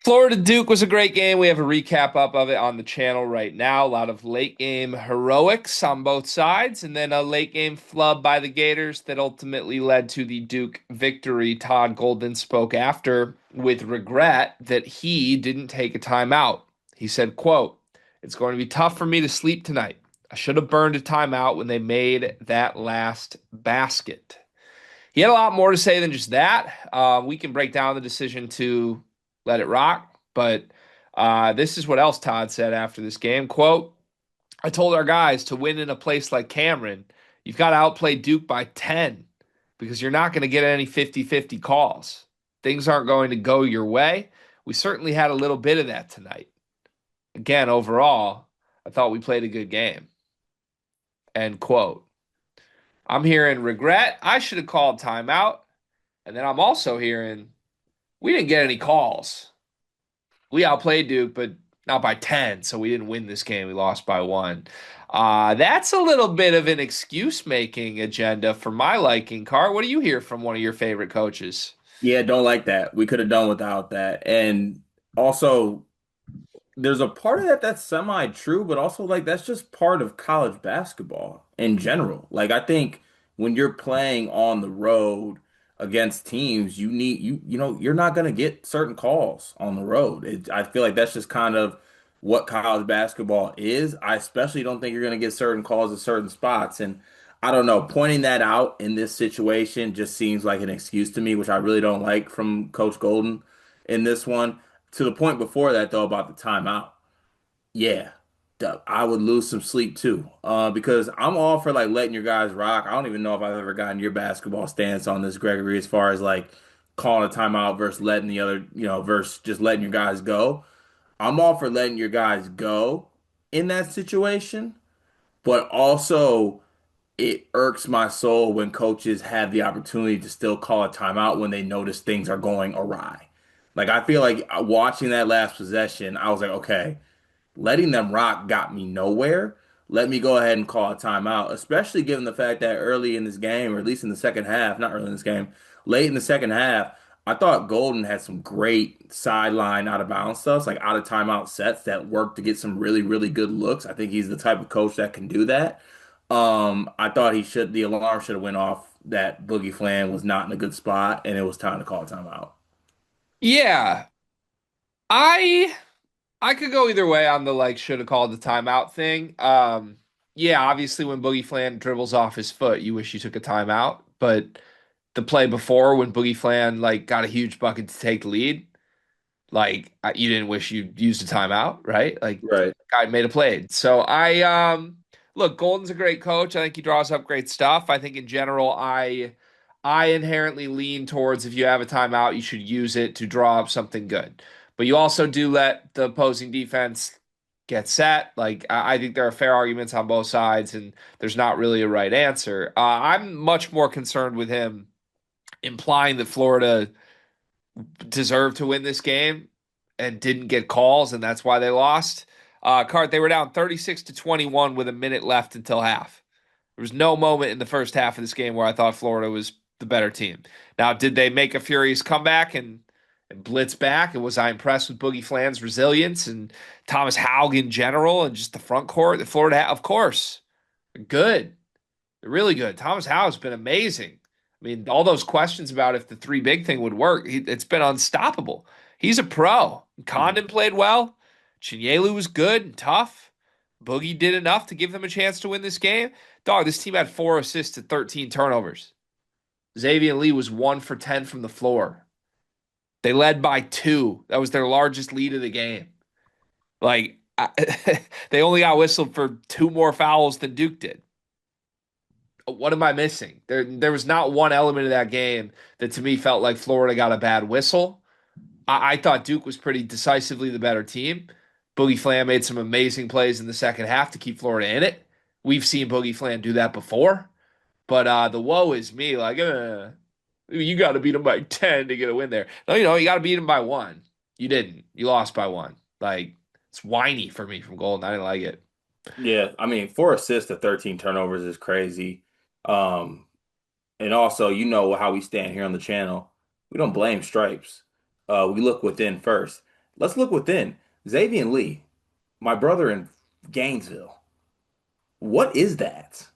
Florida Duke was a great game. We have a recap up of it on the channel right now. A lot of late game heroics on both sides, and then a late game flub by the Gators that ultimately led to the Duke victory. Todd Golden spoke after with regret that he didn't take a timeout. He said, quote, "It's going to be tough for me to sleep tonight. I should have burned a timeout when they made that last basket." He had a lot more to say than just that. We can break down the decision to let it rock, but this is what else Todd said after this game. Quote, "I told our guys to win in a place like Cameron, you've got to outplay Duke by 10 because you're not going to get any 50-50 calls. Things aren't going to go your way. We certainly had a little bit of that tonight. Again, overall, I thought we played a good game." End quote. I'm hearing regret. I should have called timeout. And then I'm also hearing we didn't get any calls. We outplayed Duke, but not by 10, so we didn't win this game. We lost by one. That's a little bit of an excuse making agenda for my liking. Car, what do you hear from one of your favorite coaches? Yeah, don't like that. We could have done without that. And also, there's a part of that that's semi-true, but also like that's just part of college basketball in general. Like I think when you're playing on the road against teams, you're not going to get certain calls on the road. I feel like that's just kind of what college basketball is. I especially don't think you're going to get certain calls at certain spots. And I don't know, pointing that out in this situation just seems like an excuse to me, which I really don't like from Coach Golden in this one. To the point before that, though, about the timeout. Yeah, I would lose some sleep too. Because I'm all for like letting your guys rock. I don't even know if I've ever gotten your basketball stance on this, Gregory, as far as like calling a timeout versus letting the other, versus just letting your guys go. I'm all for letting your guys go in that situation, but also it irks my soul when coaches have the opportunity to still call a timeout when they notice things are going awry. Like I feel like watching that last possession, I was like, okay, letting them rock got me nowhere. Let me go ahead and call a timeout, especially given the fact that early in this game, or at least in the second half, not early in this game, late in the second half, I thought Golden had some great sideline out of bounds stuff, like out of timeout sets that worked to get some really, really good looks. I think he's the type of coach that can do that. I thought the alarm should have went off that Boogie Flan was not in a good spot, and it was time to call a timeout. Yeah, I I could go either way on the like should have called the timeout thing. Yeah, obviously when Boogie Flan dribbles off his foot, you wish you took a timeout. But the play before when Boogie Flan like got a huge bucket to take the lead, like you didn't wish you used a timeout, right? Like Right. guy made a play. So I look, Golden's a great coach. I think he draws up great stuff. I think in general, I inherently lean towards if you have a timeout, you should use it to draw up something good. But you also do let the opposing defense get set. Like I think there are fair arguments on both sides, and there's not really a right answer. I'm much more concerned with him implying that Florida deserved to win this game and didn't get calls, and that's why they lost. Cart, they were down 36-21 with a minute left until half. There was no moment in the first half of this game where I thought Florida was the better team. Now, did they make a furious comeback and blitz back? And was I impressed with Boogie Flan's resilience and Thomas Haug in general and just the front court that Florida had? Of course. They're good. They're really good. Thomas Howe's been amazing. I mean, all those questions about if the three big thing would work, it's been unstoppable. He's a pro. Mhm. Condon played well. Chinyelu was good and tough. Boogie did enough to give them a chance to win this game. Dog, this team had 4 assists and 13 turnovers. Xavier Lee was 1 for 10 from the floor. They led by two. That was their largest lead of the game. Like, they only got whistled for two more fouls than Duke did. What am I missing? There was not one element of that game that to me felt like Florida got a bad whistle. I thought Duke was pretty decisively the better team. Boogie Flan made some amazing plays in the second half to keep Florida in it. We've seen Boogie Flan do that before, but the woe is me. Like, you got to beat them by 10 to get a win there. No, you got to beat them by one. You didn't. You lost by one. Like, it's whiny for me from Golden. I didn't like it. Yeah, I mean, 4 assists to 13 turnovers is crazy. Um, and also, you know how we stand here on the channel. We don't blame stripes. We look within first. Let's look within. Xavier Lee, my brother in Gainesville. What is that?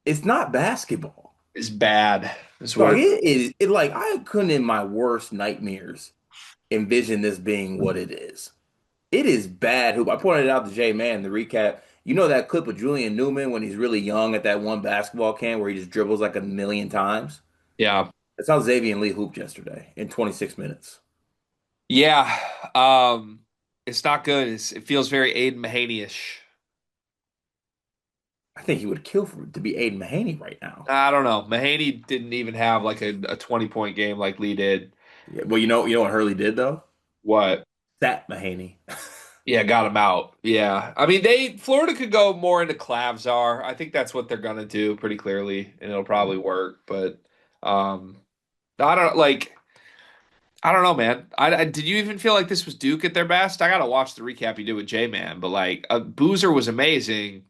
It's not basketball. It's bad. Is what Dog, it it is it like I couldn't in my worst nightmares envision this being what it is. It is bad hoop. I pointed it out to Jay Man in the recap. You know that clip of Julian Newman when he's really young at that one basketball camp where he just dribbles like a million times? Yeah. That's how Xavier Lee hooped yesterday in 26 minutes. Yeah. Um, it's not good. It feels very Aiden Mahaney-ish. I think he would kill for to be Aiden Mahaney right now. I don't know. Mahaney didn't even have like a 20-point game like Lee did. Yeah, well, you know what Hurley did though? What? Sat Mahaney. Yeah, got him out. Yeah. I mean, Florida could go more into Clavsar. I think that's what they're gonna do pretty clearly, and it'll probably work. But um I don't like I don't know, man. Did you even feel like this was Duke at their best? I gotta watch the recap you did with J Man, but like Boozer was amazing.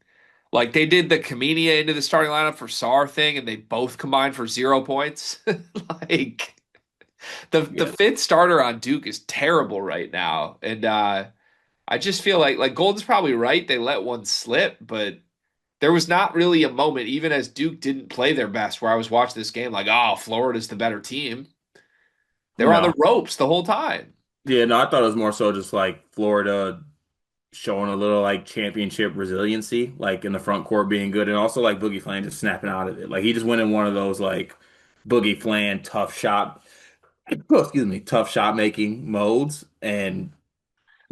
Like they did the Kamenia into the starting lineup for SAR thing, and they both combined for 0 points. Like the Yeah. fifth starter on Duke is terrible right now, and I just feel like Golden's probably right. They let one slip, but there was not really a moment, even as Duke didn't play their best, where I was watching this game like, oh, Florida's the better team. They were on the No. ropes the whole time. Yeah, no, I thought it was more so just like Florida showing a little like championship resiliency, like in the front court being good, and also like Boogie Flan just snapping out of it. Like he just went in one of those like Boogie Flan tough shot, oh, excuse me, tough shot making modes, and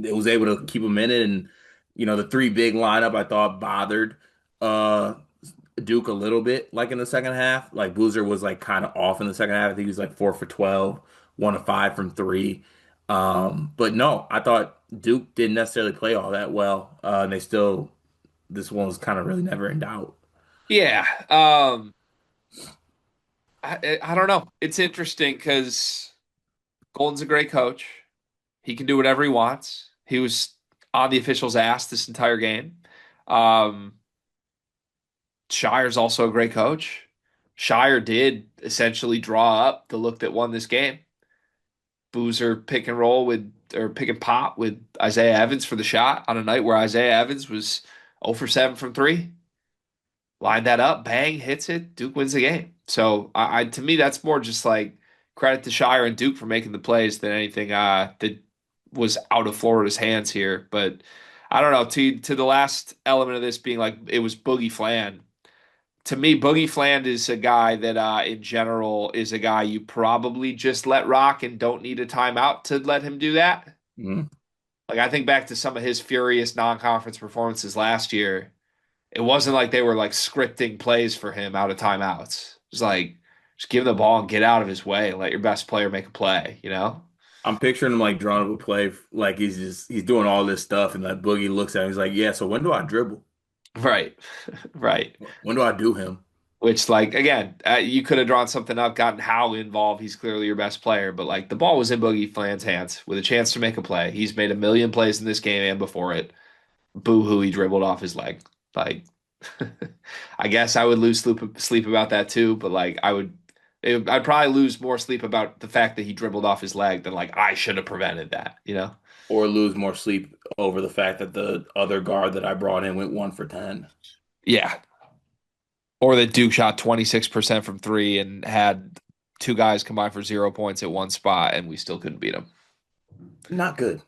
it was able to keep him in it. And the three big lineup I thought bothered uh Duke a little bit, like in the second half. Like Boozer was like kind of off in the second half. I think he was like 4 for 12, 1 of 5 from three. But no, I thought Duke didn't necessarily play all that well. And they still, this one was kind of really never in doubt. Yeah. I don't know. It's interesting because Golden's a great coach. He can do whatever he wants. He was on the official's ass this entire game. Um, Shire's also a great coach. Shire did essentially draw up the look that won this game. Boozer pick and roll with or pick and pop with Isaiah Evans for the shot on a night where Isaiah Evans was 0 for 7 from three. Line that up, bang, hits it, Duke wins the game. So I to me that's more just like credit to Shire and Duke for making the plays than anything that was out of Florida's hands here. But I don't know, to the last element of this being like it was Boogie Flan. To me, Boogie Fland is a guy that in general is a guy you probably just let rock and don't need a timeout to let him do that. Mhm. Like I think back to some of his furious non-conference performances last year. It wasn't like they were like scripting plays for him out of timeouts. It was like just give him the ball and get out of his way and let your best player make a play, you know? I'm picturing him like drawing up a play, like he's doing all this stuff, and like Boogie looks at him, he's like, "Yeah, so when do I dribble? Right. Right. When do I do him?" Which, like, again, you could have drawn something up, gotten Howe involved. He's clearly your best player, but like the ball was in Boogie Flan's hands with a chance to make a play. He's made a million plays in this game and before it. Boo hoo, he dribbled off his leg. Like, I guess I would lose sleep about that too, but like, I'd probably lose more sleep about the fact that he dribbled off his leg than like I should have prevented that, you know? Or lose more sleep over the fact that the other guard that I brought in went 1 for 10. Yeah. Or that Duke shot 26% from three and had two guys combined for 0 points at one spot, and we still couldn't beat them. Not good.